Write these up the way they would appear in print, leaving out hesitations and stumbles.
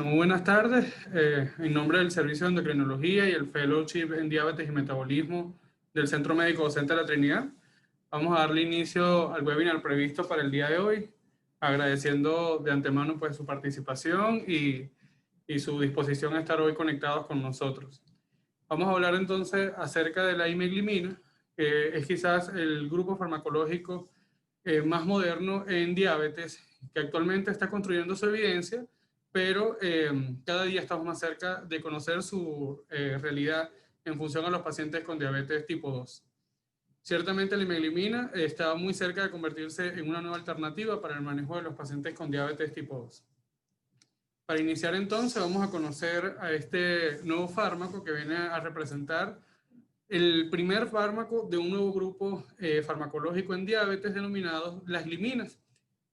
Muy buenas tardes. En nombre del Servicio de Endocrinología y el Fellowship en Diabetes y Metabolismo del Centro Médico Docente de la Trinidad, vamos a darle inicio al webinar previsto para el día de hoy, agradeciendo de antemano pues, su participación y su disposición a estar hoy conectados con nosotros. Vamos a hablar entonces acerca de la imegliflozina, que es quizás el grupo farmacológico más moderno en diabetes, que actualmente está construyendo su evidencia, pero cada día estamos más cerca de conocer su realidad en función a los pacientes con diabetes tipo 2. Ciertamente la imegliflozina está muy cerca de convertirse en una nueva alternativa para el manejo de los pacientes con diabetes tipo 2. Para iniciar entonces vamos a conocer a este nuevo fármaco que viene a representar el primer fármaco de un nuevo grupo farmacológico en diabetes denominado las gliminas.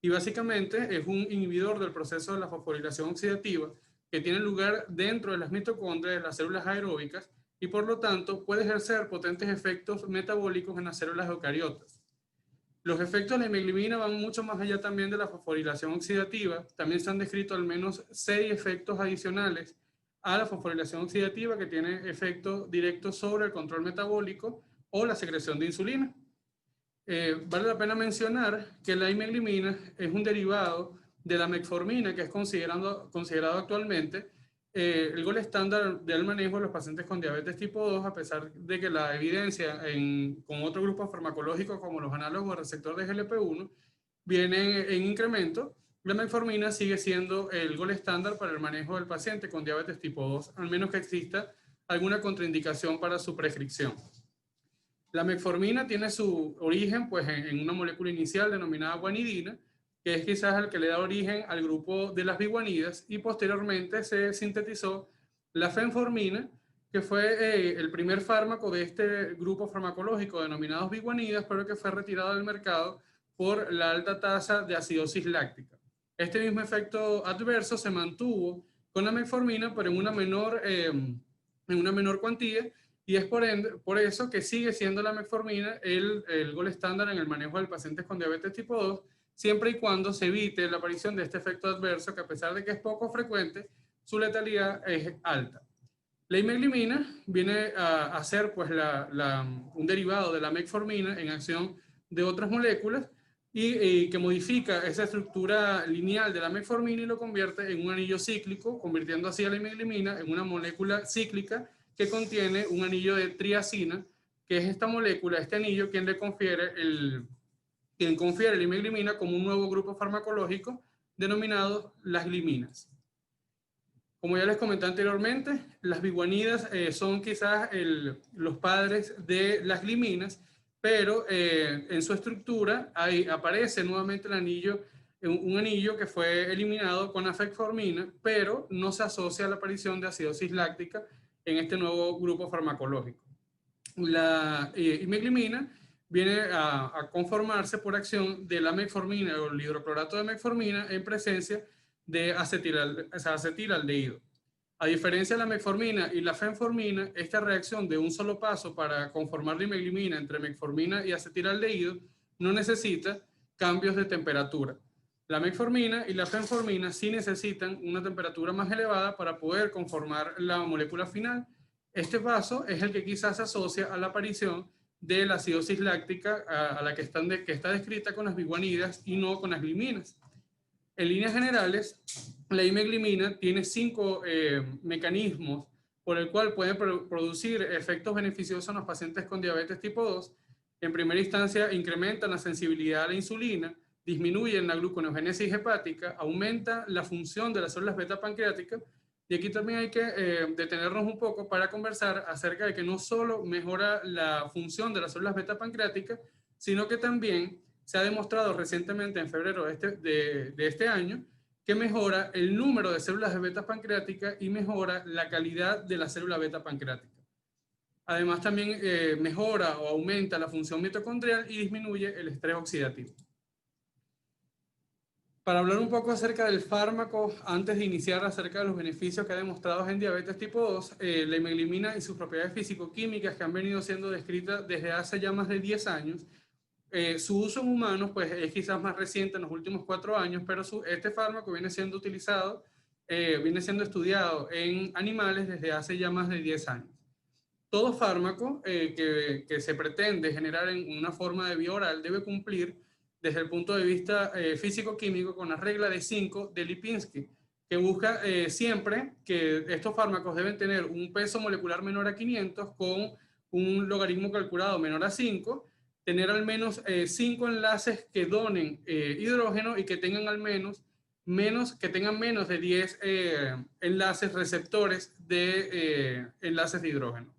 Y básicamente es un inhibidor del proceso de la fosforilación oxidativa que tiene lugar dentro de las mitocondrias de las células aeróbicas y por lo tanto puede ejercer potentes efectos metabólicos en las células eucariotas. Los efectos de la imegliflozina van mucho más allá también de la fosforilación oxidativa. También se han descrito al menos 6 efectos adicionales a la fosforilación oxidativa que tiene efectos directos sobre el control metabólico o la secreción de insulina. Vale la pena mencionar que la imegliflozina es un derivado de la metformina, que es considerado actualmente el gol estándar del manejo de los pacientes con diabetes tipo 2, a pesar de que la evidencia con otros grupos farmacológicos como los análogos del receptor de GLP-1 vienen en incremento. La metformina sigue siendo el gol estándar para el manejo del paciente con diabetes tipo 2, al menos que exista alguna contraindicación para su prescripción. La metformina tiene su origen pues, en una molécula inicial denominada guanidina, que es quizás el que le da origen al grupo de las biguanidas, y posteriormente se sintetizó la fenformina, que fue el primer fármaco de este grupo farmacológico denominados biguanidas, pero que fue retirado del mercado por la alta tasa de acidosis láctica. Este mismo efecto adverso se mantuvo con la metformina, pero en una menor cuantía, y es por eso que sigue siendo la metformina el gol estándar en el manejo de pacientes con diabetes tipo 2, siempre y cuando se evite la aparición de este efecto adverso, que a pesar de que es poco frecuente, su letalidad es alta. La imegliflozina viene a ser pues, un derivado de la metformina en acción de otras moléculas y que modifica esa estructura lineal de la metformina y lo convierte en un anillo cíclico, convirtiendo así a la imegliflozina en una molécula cíclica que contiene un anillo de triacina, que es esta molécula, este anillo, quien confiere la imegliflozina como un nuevo grupo farmacológico denominado las gliminas. Como ya les comenté anteriormente, las biguanidas son quizás los padres de las gliminas, pero en su estructura aparece nuevamente el anillo, un anillo que fue eliminado con la fenformina, pero no se asocia a la aparición de acidosis láctica en este nuevo grupo farmacológico. La imegliflozina viene a conformarse por acción de la metformina o el hidroclorato de metformina en presencia de acetilaldehído. A diferencia de la metformina y la fenformina, esta reacción de un solo paso para conformar la imegliflozina entre metformina y acetilaldehído no necesita cambios de temperatura. La metformina y la fenformina sí necesitan una temperatura más elevada para poder conformar la molécula final. Este paso es el que quizás se asocia a la aparición de la acidosis láctica a la que está descrita con las biguanidas y no con las gliminas. En líneas generales, la imegliflozina tiene 5 mecanismos por el cual puede producir efectos beneficiosos en los pacientes con diabetes tipo 2. En primera instancia, incrementan la sensibilidad a la insulina, disminuyen la gluconeogénesis hepática, aumenta la función de las células beta pancreáticas. Y aquí también hay que detenernos un poco para conversar acerca de que no solo mejora la función de las células beta pancreáticas, sino que también se ha demostrado recientemente en febrero de este año que mejora el número de células de beta pancreática y mejora la calidad de la célula beta pancreática. Además también mejora o aumenta la función mitocondrial y disminuye el estrés oxidativo. Para hablar un poco acerca del fármaco, antes de iniciar acerca de los beneficios que ha demostrado en diabetes tipo 2, la imegliflozina y sus propiedades físico-químicas que han venido siendo descritas desde hace ya más de 10 años, su uso en humanos pues, es quizás más reciente en los últimos 4 años, pero este fármaco viene siendo utilizado viene siendo estudiado en animales desde hace ya más de 10 años. Todo fármaco que se pretende generar en una forma de vía oral debe cumplir desde el punto de vista físico-químico con la regla de 5 de Lipinski, que busca siempre que estos fármacos deben tener un peso molecular menor a 500 con un logaritmo calculado menor a 5, tener al menos 5 enlaces que donen hidrógeno y que tengan al menos de 10 enlaces receptores de enlaces de hidrógeno.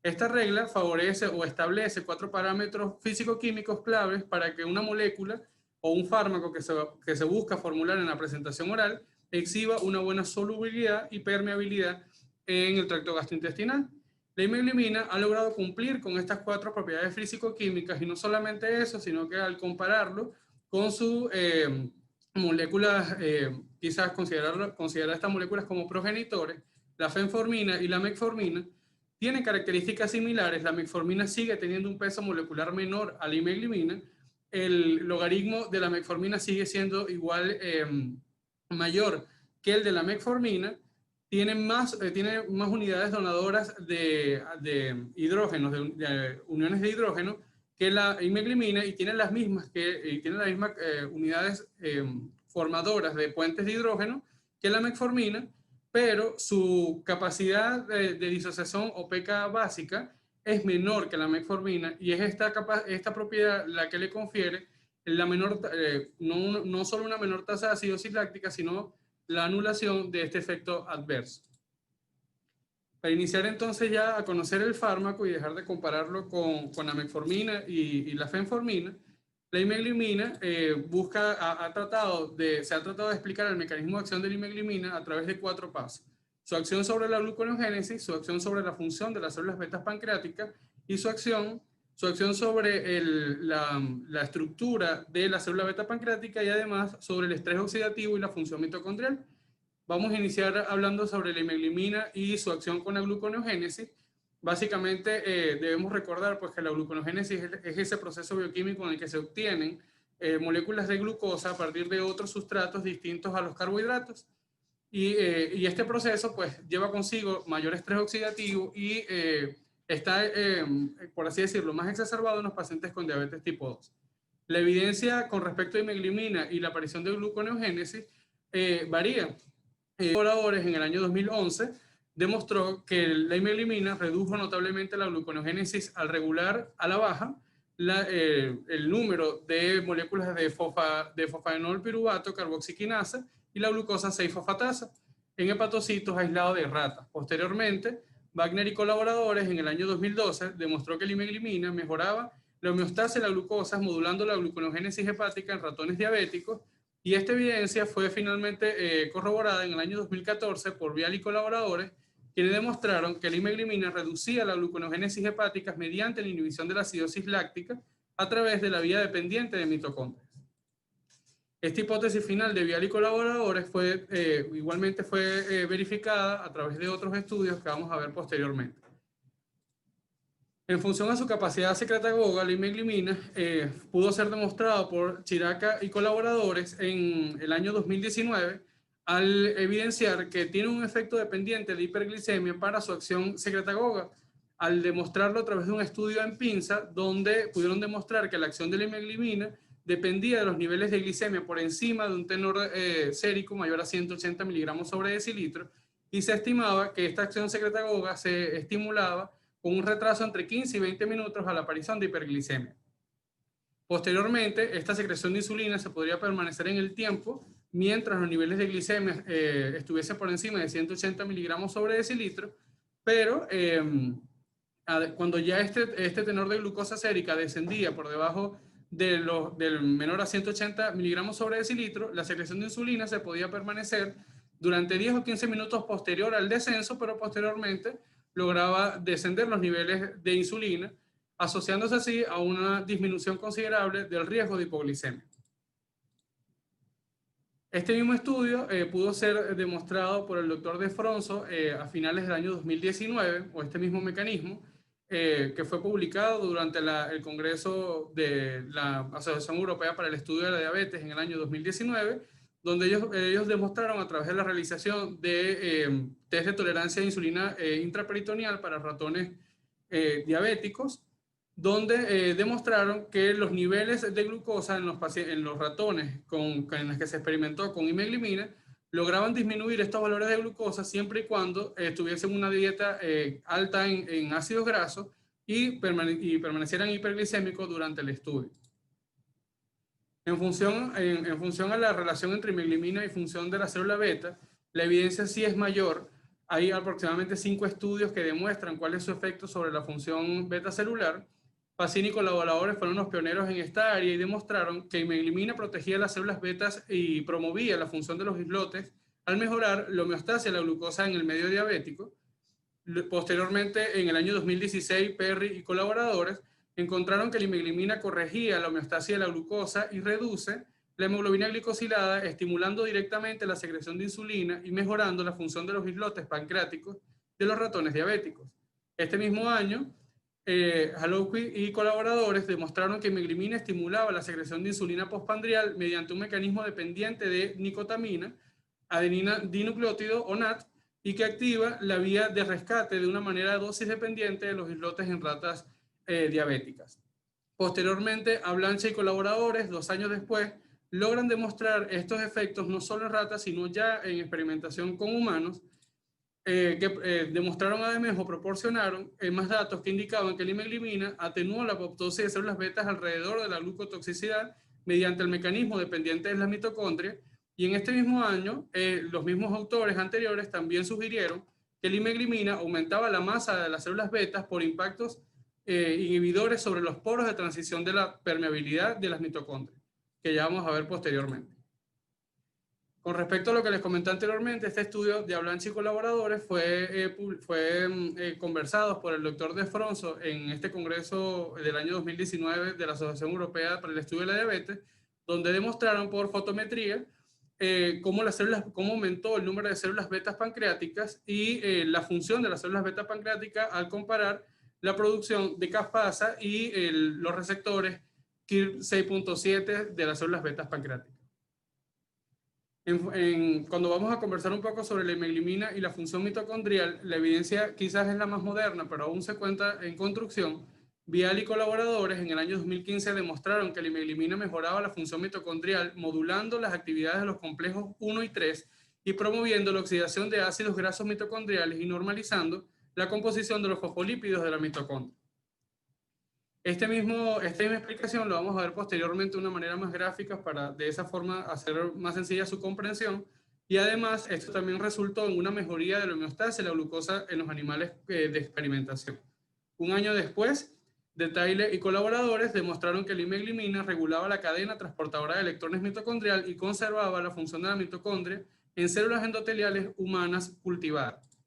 Esta regla favorece o establece 4 parámetros físico-químicos claves para que una molécula o un fármaco que se busca formular en la presentación oral exhiba una buena solubilidad y permeabilidad en el tracto gastrointestinal. La imeglimina ha logrado cumplir con estas 4 propiedades físico-químicas y no solamente eso, sino que al compararlo con sus moléculas, quizás considerar estas moléculas como progenitores, la fenformina y la metformina, tienen características similares. La metformina sigue teniendo un peso molecular menor a la imeglimina. El logaritmo de la metformina sigue siendo igual, mayor que el de la metformina. Tiene más unidades donadoras de hidrógeno, de uniones de hidrógeno, que la imeglimina, y tiene las mismas unidades formadoras de puentes de hidrógeno que la metformina, pero su capacidad de disociación o pK básica es menor que la metformina, y es esta propiedad la que le confiere la menor, no solo una menor tasa de acidosis láctica, sino la anulación de este efecto adverso. Para iniciar entonces ya a conocer el fármaco y dejar de compararlo con la metformina y la fenformina, la imeglimina se ha tratado de explicar el mecanismo de acción de la imeglimina a través de 4 pasos. Su acción sobre la gluconeogénesis, su acción sobre la función de las células betas pancreáticas y su acción sobre la estructura de la célula beta pancreática, y además sobre el estrés oxidativo y la función mitocondrial. Vamos a iniciar hablando sobre la imeglimina y su acción con la gluconeogénesis. Básicamente debemos recordar pues, que la gluconeogénesis es ese proceso bioquímico en el que se obtienen moléculas de glucosa a partir de otros sustratos distintos a los carbohidratos. Y este proceso pues, lleva consigo mayor estrés oxidativo y está, por así decirlo, más exacerbado en los pacientes con diabetes tipo 2. La evidencia con respecto a imeglimina y la aparición de gluconeogénesis varía. Colaboradores en el año 2011 demostró que la imeglimina redujo notablemente la gluconeogénesis al regular a la baja el número de moléculas de fosfaenol piruvato carboxiquinasa y la glucosa 6-fosfatasa en hepatocitos aislados de ratas. Posteriormente, Wagner y colaboradores en el año 2012 demostró que la imeglimina mejoraba la homeostasis de la glucosa modulando la gluconeogénesis hepática en ratones diabéticos, y esta evidencia fue finalmente corroborada en el año 2014 por Vial y colaboradores, quienes demostraron que la imeglimina reducía la gluconeogénesis hepática mediante la inhibición de la acidosis láctica a través de la vía dependiente de mitocondrias. Esta hipótesis final de Vial y colaboradores igualmente fue verificada a través de otros estudios que vamos a ver posteriormente. En función a su capacidad secretagoga, la imeglimina pudo ser demostrado por Chiraca y colaboradores en el año 2019 al evidenciar que tiene un efecto dependiente de hiperglicemia para su acción secretagoga, al demostrarlo a través de un estudio en pinza donde pudieron demostrar que la acción de la imeglimina dependía de los niveles de glicemia por encima de un tenor sérico mayor a 180 miligramos sobre decilitro, y se estimaba que esta acción secretagoga se estimulaba con un retraso entre 15 y 20 minutos a la aparición de hiperglicemia. Posteriormente, esta secreción de insulina se podría permanecer en el tiempo mientras los niveles de glicemia estuviesen por encima de 180 miligramos sobre decilitro, pero cuando ya este tenor de glucosa sérica descendía por debajo del menor a 180 miligramos sobre decilitro, la secreción de insulina se podía permanecer durante 10 o 15 minutos posterior al descenso, pero posteriormente lograba descender los niveles de insulina, asociándose así a una disminución considerable del riesgo de hipoglicemia. Este mismo estudio pudo ser demostrado por el doctor De Fronzo a finales del año 2019, o este mismo mecanismo, que fue publicado durante el Congreso de la Asociación Europea para el Estudio de la Diabetes en el año 2019, donde ellos demostraron a través de la realización de test de tolerancia a insulina intraperitoneal para ratones diabéticos, donde demostraron que los niveles de glucosa en los ratones en los que se experimentó con imeglimina lograban disminuir estos valores de glucosa siempre y cuando tuviesen una dieta alta en ácidos grasos y permanecieran hiperglicémicos durante el estudio. En función a la relación entre imeglimina y función de la célula beta, la evidencia sí es mayor. Hay aproximadamente 5 estudios que demuestran cuál es su efecto sobre la función beta celular. Pacini y colaboradores fueron los pioneros en esta área y demostraron que imeglimina protegía las células betas y promovía la función de los islotes al mejorar la homeostasia de la glucosa en el medio diabético. Posteriormente, en el año 2016, Perry y colaboradores encontraron que la imeglimina corregía la homeostasia de la glucosa y reduce la hemoglobina glicosilada, estimulando directamente la secreción de insulina y mejorando la función de los islotes pancreáticos de los ratones diabéticos. Este mismo año, Haloki y colaboradores demostraron que imeglimina estimulaba la secreción de insulina postprandial mediante un mecanismo dependiente de nicotamina, adenina dinucleótido o NAT, y que activa la vía de rescate de una manera dosis dependiente de los islotes en ratas diabéticas. Posteriormente, Ablanche y colaboradores, 2 años después, logran demostrar estos efectos no solo en ratas, sino ya en experimentación con humanos, que demostraron además o proporcionaron más datos que indicaban que la imeglimina atenuó la apoptosis de células betas alrededor de la glucotoxicidad mediante el mecanismo dependiente de las mitocondrias. Y en este mismo año, los mismos autores anteriores también sugirieron que la imeglimina aumentaba la masa de las células betas por impactos inhibidores sobre los poros de transición de la permeabilidad de las mitocondrias, que ya vamos a ver posteriormente. Con respecto a lo que les comenté anteriormente, este estudio de Ablanche y colaboradores fue conversado por el doctor De Fronzo en este congreso del año 2019 de la Asociación Europea para el Estudio de la Diabetes, donde demostraron por fotometría cómo aumentó el número de células betas pancreáticas y la función de las células beta pancreáticas al comparar la producción de caspasa y los receptores KIR6.7 de las células betas pancreáticas. Cuando vamos a conversar un poco sobre la imeglimina y la función mitocondrial, la evidencia quizás es la más moderna, pero aún se cuenta en construcción. Vial y colaboradores en el año 2015 demostraron que la imeglimina mejoraba la función mitocondrial, modulando las actividades de los complejos 1 y 3 y promoviendo la oxidación de ácidos grasos mitocondriales y normalizando la composición de los fosfolípidos de la mitocondria. Esta misma explicación lo vamos a ver posteriormente de una manera más gráfica para de esa forma hacer más sencilla su comprensión, y además esto también resultó en una mejoría de la homeostasia y la glucosa en los animales de experimentación. Un año después, de Taylor y colaboradores demostraron que la imeglimina regulaba la cadena transportadora de electrones mitocondrial y conservaba la función de la mitocondria en células endoteliales humanas cultivadas.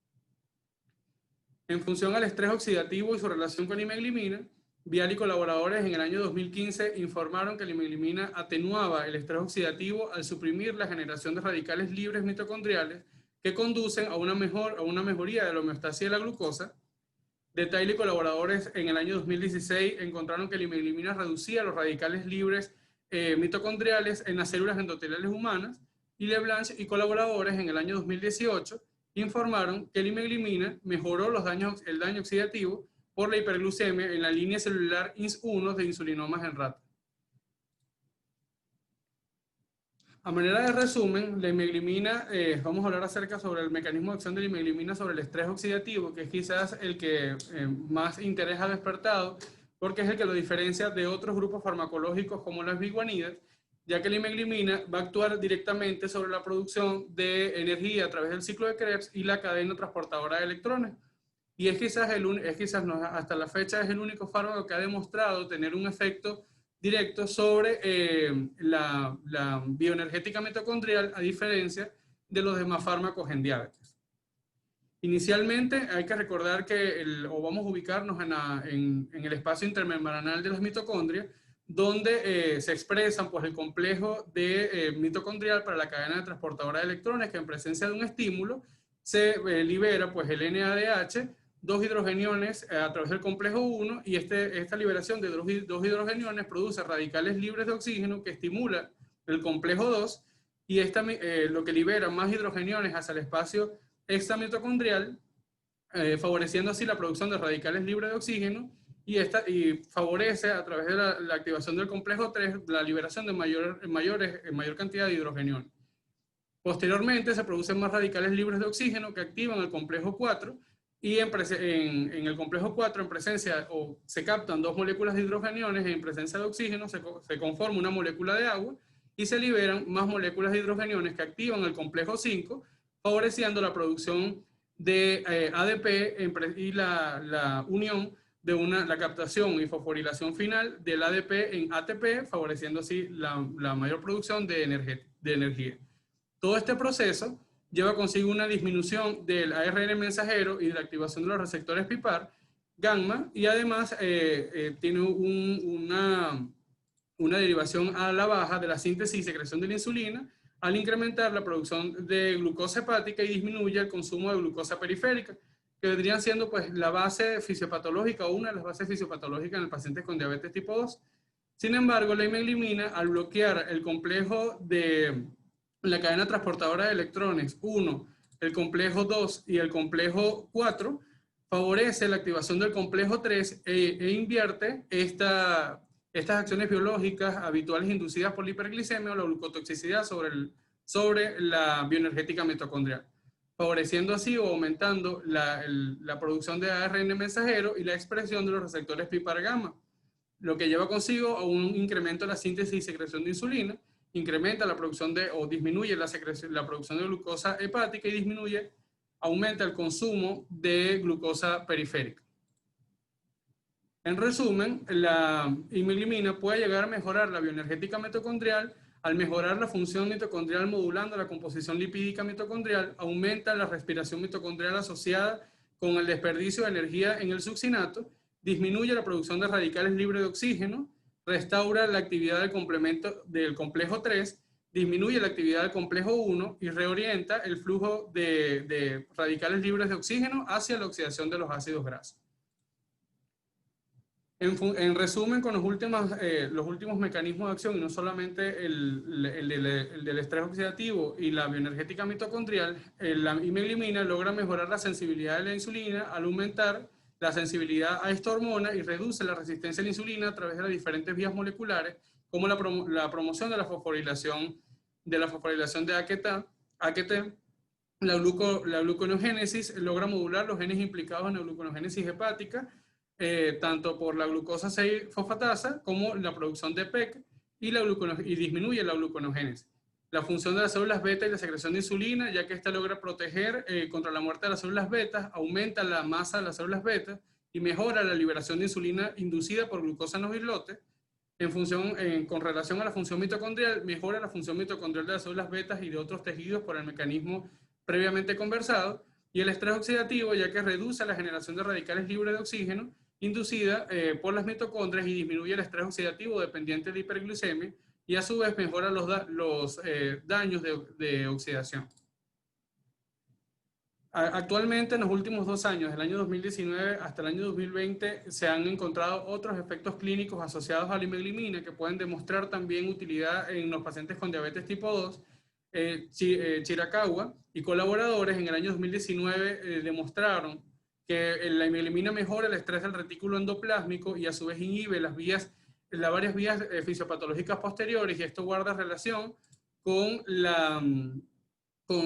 En función al estrés oxidativo y su relación con la imeglimina, Vial y colaboradores en el año 2015 informaron que la imeglimina atenuaba el estrés oxidativo al suprimir la generación de radicales libres mitocondriales que conducen a una mejoría de la homeostasia de la glucosa. De Taylor y colaboradores en el año 2016 encontraron que la imeglimina reducía los radicales libres mitocondriales en las células endoteliales humanas, y LeBlanc y colaboradores en el año 2018 informaron que la imeglimina mejoró el daño oxidativo por la hiperglucemia en la línea celular INS1 de insulinomas en ratas. A manera de resumen, la imeglimina, vamos a hablar acerca sobre el mecanismo de acción de la imeglimina sobre el estrés oxidativo, que es quizás el que más interés ha despertado, porque es el que lo diferencia de otros grupos farmacológicos como las biguanidas, ya que la imeglimina va a actuar directamente sobre la producción de energía a través del ciclo de Krebs y la cadena transportadora de electrones. Y es quizás hasta la fecha es el único fármaco que ha demostrado tener un efecto directo sobre la bioenergética mitocondrial, a diferencia de los demás fármacos en diabetes. Inicialmente hay que recordar que vamos a ubicarnos en el espacio intermembranal de las mitocondrias, donde se expresan pues, el complejo de mitocondrial para la cadena transportadora de electrones, que en presencia de un estímulo se libera pues, el NADH, 2 hidrogeniones a través del complejo 1, y esta liberación de 2 hidrogeniones produce radicales libres de oxígeno que estimula el complejo 2, y lo que libera más hidrogeniones hacia el espacio extramitocondrial, favoreciendo así la producción de radicales libres de oxígeno, y favorece a través de la activación del complejo 3 la liberación de mayor cantidad de hidrogeniones. Posteriormente se producen más radicales libres de oxígeno que activan el complejo 4, y en el complejo 4, en presencia, o se captan dos moléculas de hidrogeniones, en presencia de oxígeno se conforma una molécula de agua y se liberan más moléculas de hidrogeniones que activan el complejo 5, favoreciendo la producción de ADP y la unión de la captación y fosforilación final del ADP en ATP, favoreciendo así la mayor producción de energía. Todo este proceso lleva consigo una disminución del ARN mensajero y de la activación de los receptores PIPAR, gamma, y además tiene una derivación a la baja de la síntesis y secreción de la insulina, al incrementar la producción de glucosa hepática y disminuye el consumo de glucosa periférica, que vendrían siendo pues la base fisiopatológica o una de las bases fisiopatológicas en el paciente con diabetes tipo 2. Sin embargo, la imeglimina, al bloquear el complejo de la cadena transportadora de electrones 1, el complejo 2 y el complejo 4, favorece la activación del complejo 3 e invierte estas acciones biológicas habituales inducidas por la hiperglicemia o la glucotoxicidad sobre la bioenergética mitocondrial, favoreciendo así o aumentando la producción de ARN mensajero y la expresión de los receptores PIPAR gamma, lo que lleva consigo a un incremento de la síntesis y secreción de insulina, incrementa la producción o disminuye la producción de glucosa hepática y aumenta el consumo de glucosa periférica. En resumen, la imeglimina puede llegar a mejorar la bioenergética mitocondrial al mejorar la función mitocondrial modulando la composición lipídica mitocondrial, aumenta la respiración mitocondrial asociada con el desperdicio de energía en el succinato, disminuye la producción de radicales libres de oxígeno, restaura la actividad del complemento del complejo 3, disminuye la actividad del complejo 1 y reorienta el flujo de radicales libres de oxígeno hacia la oxidación de los ácidos grasos. En resumen, con los últimos mecanismos de acción, y no solamente el del estrés oxidativo y la bioenergética mitocondrial, la imeglimina logra mejorar la sensibilidad de la insulina al aumentar la sensibilidad a esta hormona y reduce la resistencia a la insulina a través de las diferentes vías moleculares, como la promoción de la fosforilación de AKT, la gluconeogénesis logra modular los genes implicados en la gluconeogénesis hepática, tanto por la glucosa 6-fosfatasa como la producción de PEC y disminuye la gluconeogénesis. La función de las células beta y la secreción de insulina, ya que esta logra proteger contra la muerte de las células beta, aumenta la masa de las células beta y mejora la liberación de insulina inducida por glucosa en los islotes. Con relación a la función mitocondrial, mejora la función mitocondrial de las células beta y de otros tejidos por el mecanismo previamente conversado, y el estrés oxidativo, ya que reduce la generación de radicales libres de oxígeno inducida por las mitocondrias y disminuye el estrés oxidativo dependiente de hiperglucemia, y a su vez mejora los daños de oxidación. Actualmente, en los últimos 2 años, del año 2019 hasta el año 2020, se han encontrado otros efectos clínicos asociados a la imeglimina que pueden demostrar también utilidad en los pacientes con diabetes tipo 2. Chirakawa y colaboradores en el año 2019 demostraron que la imeglimina mejora el estrés del retículo endoplásmico y a su vez inhibe varias vías fisiopatológicas posteriores, y esto guarda relación con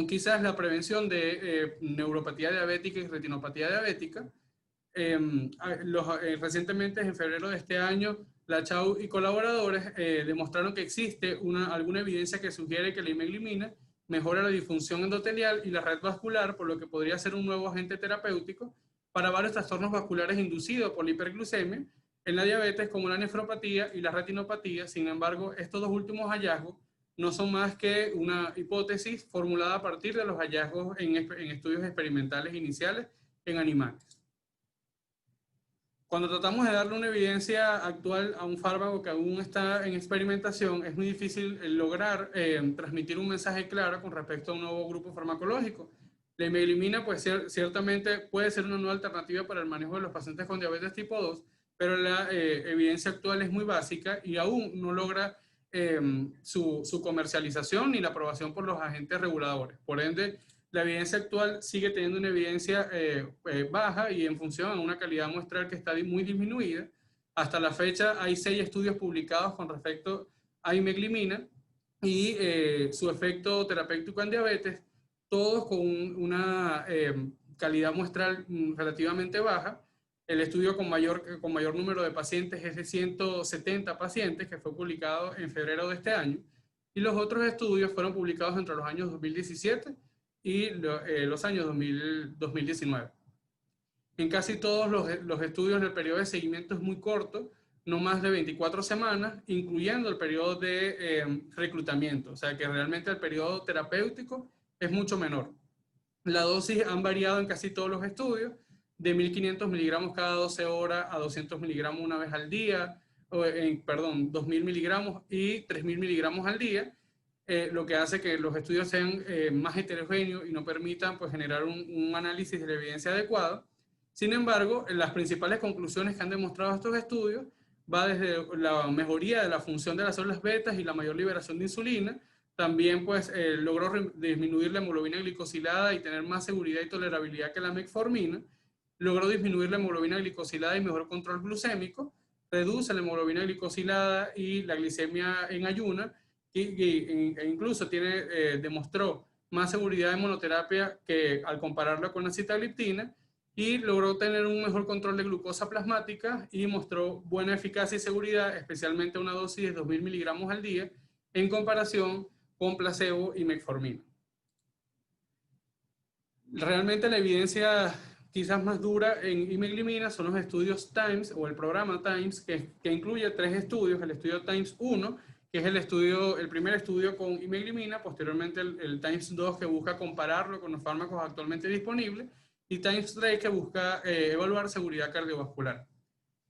quizás la prevención de neuropatía diabética y retinopatía diabética. Recientemente, en febrero de este año, la Chau y colaboradores demostraron que existe alguna evidencia que sugiere que la imeglimina mejora la disfunción endotelial y la red vascular, por lo que podría ser un nuevo agente terapéutico para varios trastornos vasculares inducidos por la hiperglucemia en la diabetes, como la nefropatía y la retinopatía. Sin embargo, estos dos últimos hallazgos no son más que una hipótesis formulada a partir de los hallazgos en estudios experimentales iniciales en animales. Cuando tratamos de darle una evidencia actual a un fármaco que aún está en experimentación, es muy difícil lograr transmitir un mensaje claro con respecto a un nuevo grupo farmacológico. La imeglimina, pues ciertamente puede ser una nueva alternativa para el manejo de los pacientes con diabetes tipo 2, pero la evidencia actual es muy básica y aún no logra su comercialización ni la aprobación por los agentes reguladores. Por ende, la evidencia actual sigue teniendo una evidencia baja y en función a una calidad muestral que está muy disminuida. Hasta la fecha hay 6 estudios publicados con respecto a imeglimin y su efecto terapéutico en diabetes, todos con una calidad muestral relativamente baja. El estudio con mayor número de pacientes es de 170 pacientes, que fue publicado en febrero de este año, y los otros estudios fueron publicados entre los años 2017 y los años 2019. En casi todos los estudios el periodo de seguimiento es muy corto, no más de 24 semanas, incluyendo el periodo de reclutamiento, o sea que realmente el periodo terapéutico es mucho menor. La dosis han variado en casi todos los estudios, de 1.500 miligramos cada 12 horas a 200 miligramos una vez al día, 2.000 miligramos y 3.000 miligramos al día, lo que hace que los estudios sean más heterogéneos y no permitan pues, generar un análisis de la evidencia adecuado. Sin embargo, las principales conclusiones que han demostrado estos estudios va desde la mejoría de la función de las células betas y la mayor liberación de insulina. También pues, logró disminuir la hemoglobina glicosilada y tener más seguridad y tolerabilidad que la metformina. Logró disminuir la hemoglobina glicosilada y mejor control glucémico. Reduce la hemoglobina glicosilada y la glicemia en ayuna. E incluso demostró más seguridad de monoterapia que al compararla con la sitagliptina, y logró tener un mejor control de glucosa plasmática y mostró buena eficacia y seguridad, especialmente una dosis de 2.000 miligramos al día en comparación con placebo y metformina. Realmente la evidencia quizás más dura en imeglimin son los estudios TIMES o el programa TIMES, que incluye 3 estudios: el estudio TIMES 1, que es el primer estudio con imeglimin, posteriormente el TIMES 2, que busca compararlo con los fármacos actualmente disponibles, y TIMES 3, que busca evaluar seguridad cardiovascular.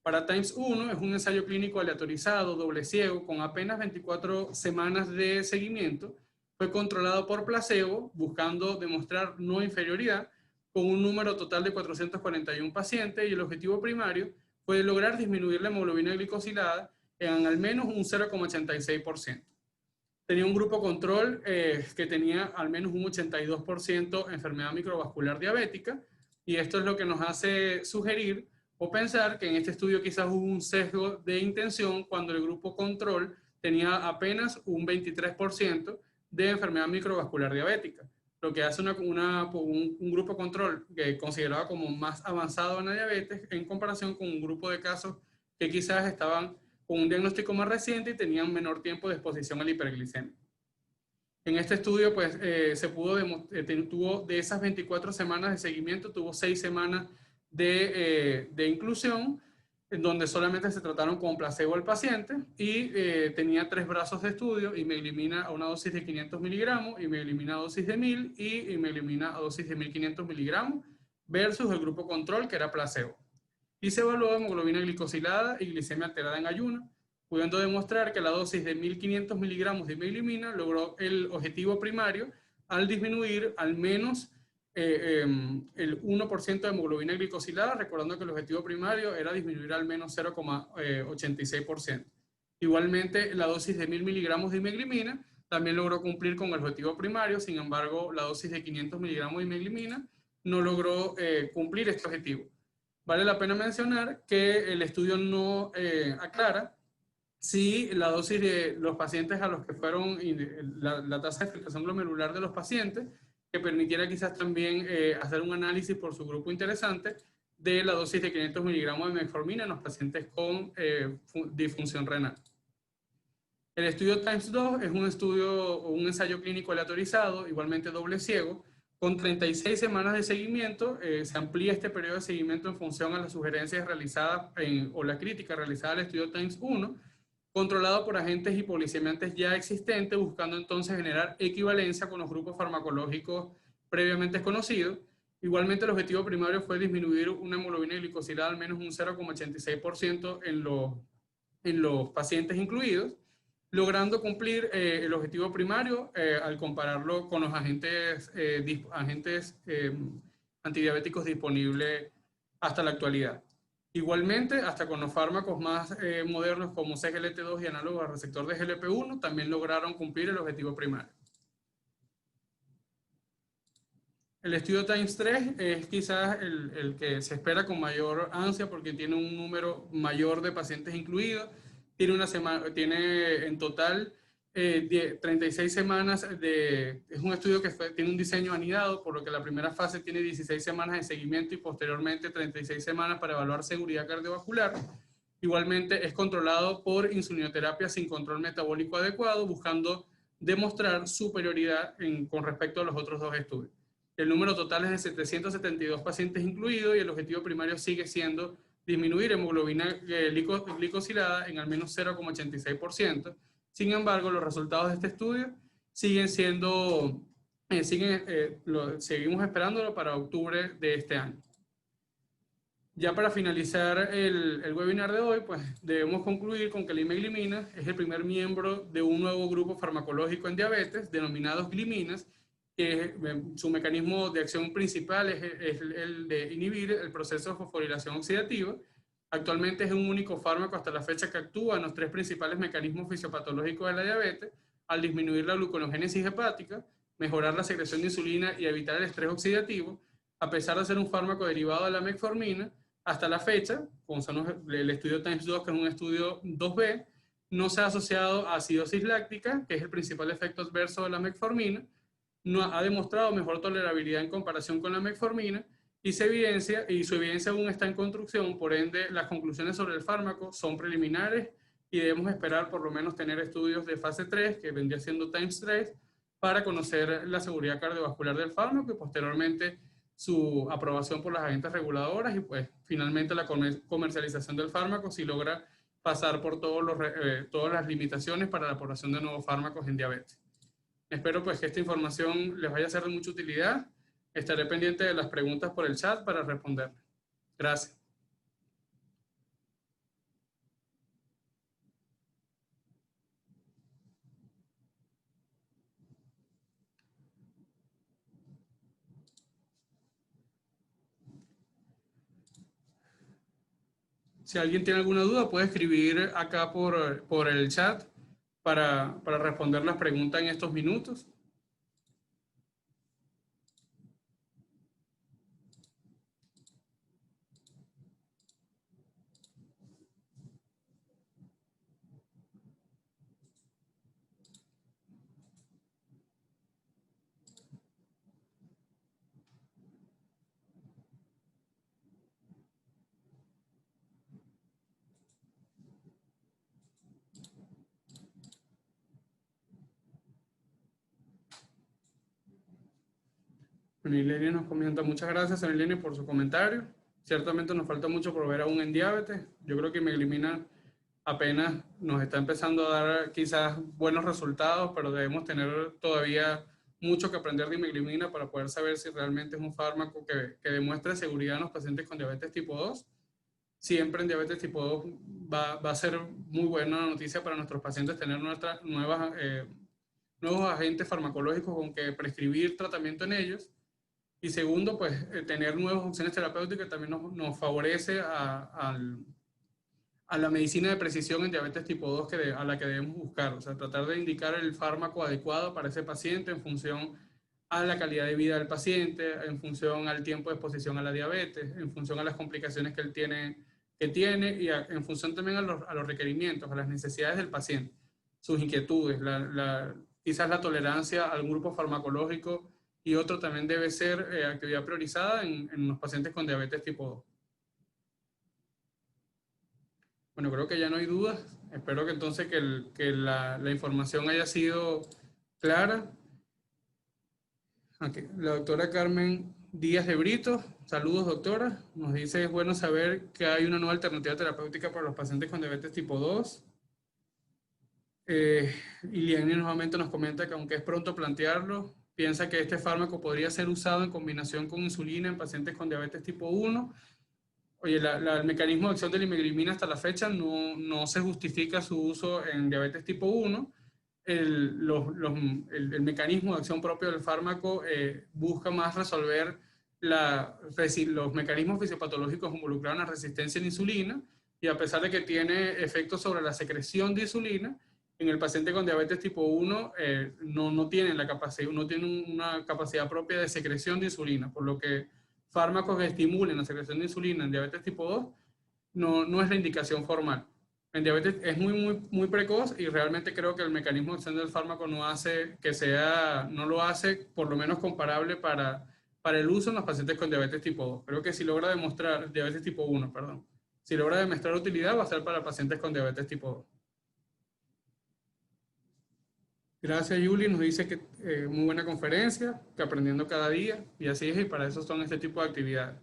Para TIMES 1 es un ensayo clínico aleatorizado, doble ciego, con apenas 24 semanas de seguimiento. Fue controlado por placebo, buscando demostrar no inferioridad, con un número total de 441 pacientes, y el objetivo primario fue lograr disminuir la hemoglobina glicosilada en al menos un 0,86%. Tenía un grupo control que tenía al menos un 82% enfermedad microvascular diabética, y esto es lo que nos hace sugerir o pensar que en este estudio quizás hubo un sesgo de intención cuando el grupo control tenía apenas un 23% de enfermedad microvascular diabética, lo que hace un grupo control que considerado como más avanzado en la diabetes en comparación con un grupo de casos que quizás estaban con un diagnóstico más reciente y tenían menor tiempo de exposición al hiperglicemia. En este estudio, pues, tuvo de esas 24 semanas de seguimiento, tuvo 6 semanas de inclusión, en donde solamente se trataron con placebo al paciente, y tenía 3 brazos de estudio: imeglimin a una dosis de 500 miligramos, imeglimin a dosis de 1000 y imeglimin a dosis de 1500 miligramos, versus el grupo control, que era placebo. Y se evaluó hemoglobina glicosilada y glicemia alterada en ayuno, pudiendo demostrar que la dosis de 1500 miligramos de imeglimin logró el objetivo primario al disminuir al menos el 1% de hemoglobina glicosilada, recordando que el objetivo primario era disminuir al menos 0,86%. Igualmente, la dosis de 1000 miligramos de imeglimin también logró cumplir con el objetivo primario. Sin embargo, la dosis de 500 miligramos de imeglimin no logró cumplir este objetivo. Vale la pena mencionar que el estudio no aclara si la dosis de los pacientes a los que fueron, la tasa de filtración glomerular de los pacientes, que permitiera quizás también hacer un análisis por su grupo interesante de la dosis de 500 miligramos de metformina en los pacientes con disfunción renal. El estudio TIMES 2 es un ensayo clínico aleatorizado, igualmente doble ciego, con 36 semanas de seguimiento. Se amplía este periodo de seguimiento en función a las sugerencias realizadas o la crítica realizada al estudio TIMES 1, controlado por agentes hipolicemiantes ya existentes, buscando entonces generar equivalencia con los grupos farmacológicos previamente conocidos. Igualmente, el objetivo primario fue disminuir una hemoglobina glicosilada al menos un 0,86% en los pacientes incluidos, logrando cumplir el objetivo primario al compararlo con los agentes antidiabéticos disponibles hasta la actualidad. Igualmente, hasta con los fármacos más modernos como CGLT2 y análogos al receptor de GLP-1, también lograron cumplir el objetivo primario. El estudio Times 3 es quizás el que se espera con mayor ansia porque tiene un número mayor de pacientes incluidos. Tiene en total 36 semanas es un estudio que tiene un diseño anidado, por lo que la primera fase tiene 16 semanas de seguimiento y posteriormente 36 semanas para evaluar seguridad cardiovascular. Igualmente es controlado por insulinoterapia sin control metabólico adecuado, buscando demostrar superioridad con respecto a los otros dos estudios. El número total es de 772 pacientes incluidos y el objetivo primario sigue siendo disminuir hemoglobina glicosilada en al menos 0,86%. Sin embargo, los resultados de este estudio siguen siendo, seguimos esperándolo para octubre de este año. Ya para finalizar el webinar de hoy, pues debemos concluir con que la imeglimina es el primer miembro de un nuevo grupo farmacológico en diabetes, denominados gliminas, que su mecanismo de acción principal es el de inhibir el proceso de fosforilación oxidativa. Actualmente es un único fármaco hasta la fecha que actúa en los tres principales mecanismos fisiopatológicos de la diabetes, al disminuir la gluconogénesis hepática, mejorar la secreción de insulina y evitar el estrés oxidativo. A pesar de ser un fármaco derivado de la metformina, hasta la fecha, como son el estudio Times 2, que es un estudio 2B, no se ha asociado a acidosis láctica, que es el principal efecto adverso de la metformina, no ha demostrado mejor tolerabilidad en comparación con la metformina, y su evidencia aún está en construcción, por ende las conclusiones sobre el fármaco son preliminares y debemos esperar por lo menos tener estudios de fase 3, que vendría siendo Times 3, para conocer la seguridad cardiovascular del fármaco y posteriormente su aprobación por las agentes reguladoras y pues finalmente la comercialización del fármaco si logra pasar por todas las limitaciones para la aprobación de nuevos fármacos en diabetes. Espero pues que esta información les vaya a ser de mucha utilidad. Estaré pendiente de las preguntas por el chat para responder. Gracias. Si alguien tiene alguna duda, puede escribir acá por el chat para responder las preguntas en estos minutos. Milenia nos comenta, muchas gracias a Milenia por su comentario. Ciertamente nos falta mucho por ver aún en diabetes. Yo creo que Imeglimina apenas nos está empezando a dar quizás buenos resultados, pero debemos tener todavía mucho que aprender de Imeglimina para poder saber si realmente es un fármaco que demuestre seguridad en los pacientes con diabetes tipo 2. Siempre en diabetes tipo 2 va a ser muy buena noticia para nuestros pacientes tener nuevos agentes farmacológicos con que prescribir tratamiento en ellos. Y segundo, pues tener nuevas opciones terapéuticas también nos favorece a la medicina de precisión en diabetes tipo 2 a la que debemos buscar. O sea, tratar de indicar el fármaco adecuado para ese paciente en función a la calidad de vida del paciente, en función al tiempo de exposición a la diabetes, en función a las complicaciones que él tiene y en función también a los requerimientos, a las necesidades del paciente, sus inquietudes, quizás la tolerancia a algún grupo farmacológico y otro también debe ser actividad priorizada en los pacientes con diabetes tipo 2. Bueno, creo que ya no hay dudas. Espero que entonces que la información haya sido clara. Okay. La doctora Carmen Díaz de Brito, saludos doctora, nos dice es bueno saber que hay una nueva alternativa terapéutica para los pacientes con diabetes tipo 2. Iliani nuevamente nos comenta que aunque es pronto plantearlo, piensa que este fármaco podría ser usado en combinación con insulina en pacientes con diabetes tipo 1. Oye, el mecanismo de acción de la imeglimina hasta la fecha no se justifica su uso en diabetes tipo 1. El mecanismo de acción propio del fármaco busca más resolver los mecanismos fisiopatológicos involucrados en la resistencia a la insulina, y a pesar de que tiene efectos sobre la secreción de insulina, en el paciente con diabetes tipo 1 no tienen la capacidad, no tienen una capacidad propia de secreción de insulina, por lo que fármacos que estimulen la secreción de insulina en diabetes tipo 2 no es la indicación formal. En diabetes es muy precoz y realmente creo que el mecanismo de acción del fármaco no lo hace por lo menos comparable para el uso en los pacientes con diabetes tipo 2. Creo que si logra demostrar, diabetes tipo 1, perdón, si logra demostrar utilidad va a ser para pacientes con diabetes tipo 2. Gracias, Yuli. Nos dice que muy buena conferencia, que aprendiendo cada día, y así es, y para eso son este tipo de actividades.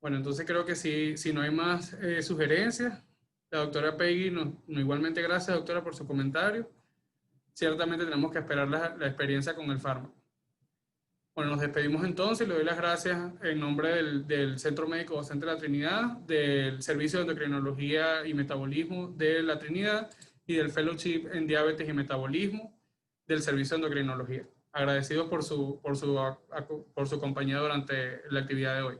Bueno, entonces creo que si no hay más sugerencias, la doctora Peggy, igualmente gracias, doctora, por su comentario. Ciertamente tenemos que esperar la experiencia con el fármaco. Bueno, nos despedimos entonces. Le doy las gracias en nombre del Centro Médico Docente de la Trinidad, del Servicio de Endocrinología y Metabolismo de la Trinidad y del Fellowship en Diabetes y Metabolismo del Servicio de Endocrinología. Agradecido por su compañía durante la actividad de hoy.